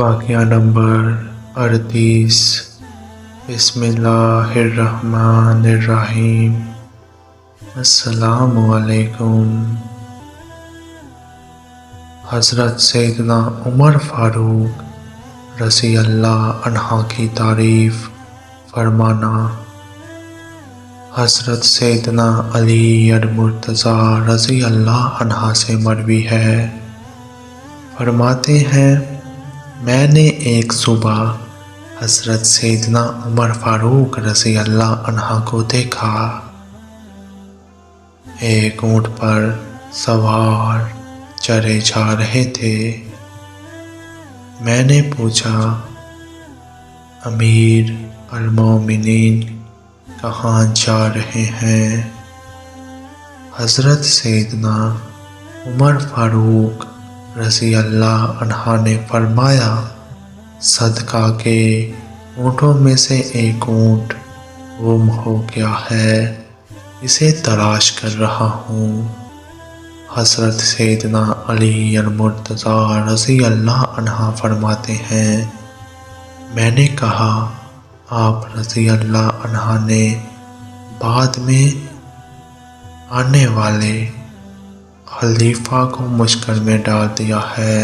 واقعہ نمبر 38۔ بسم اللہ الرحمن الرحیم۔ السلام علیکم۔ حضرت سیدنا عمر فاروق رضی اللہ عنہ کی تعریف فرمانا۔ حضرت سیدنا علی المرتضیٰ رضی اللہ عنہ سے مروی ہے، فرماتے ہیں میں نے ایک صبح حضرت سیدنا عمر فاروق رضی اللہ عنہ کو دیکھا، ایک اونٹ پر سوار چرے جا رہے تھے۔ میں نے پوچھا امیر المومنین کہاں جا رہے ہیں؟ حضرت سیدنا عمر فاروق رضی اللہ عنہ نے فرمایا صدقہ کے اونٹوں میں سے ایک اونٹ گم ہو گیا ہے، اسے تلاش کر رہا ہوں۔ حضرت سیدنا علی المرتضیٰ رضی اللہ عنہ فرماتے ہیں میں نے کہا آپ رضی اللہ عنہ نے بعد میں آنے والے خلیفہ کو مشکل میں ڈال دیا ہے۔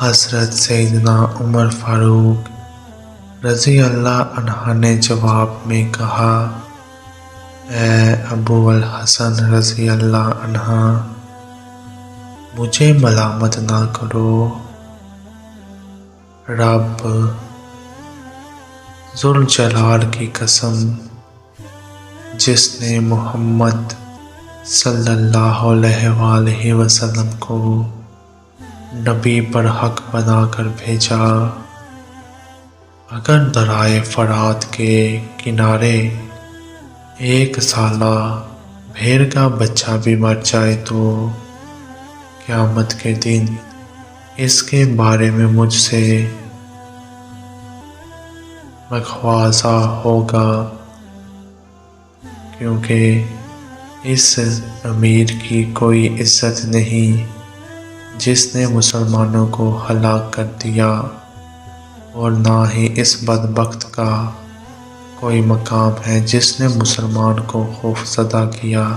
حضرت سیدنا عمر فاروق رضی اللہ عنہ نے جواب میں کہا اے ابو الحسن رضی اللہ عنہ، مجھے ملامت نہ کرو، رب ذوالجلال کی قسم جس نے محمد صلی اللہ علیہ وآلہ وسلم کو نبی پر حق بنا کر بھیجا، اگر دریائے فرات کے کنارے ایک سالہ بھیڑ کا بچہ بھی مر جائے تو قیامت کے دن اس کے بارے میں مجھ سے مخواضہ ہوگا، کیونکہ اس امیر کی کوئی عزت نہیں جس نے مسلمانوں کو ہلاک کر دیا، اور نہ ہی اس بدبخت کا کوئی مقام ہے جس نے مسلمان کو خوف زدہ کیا۔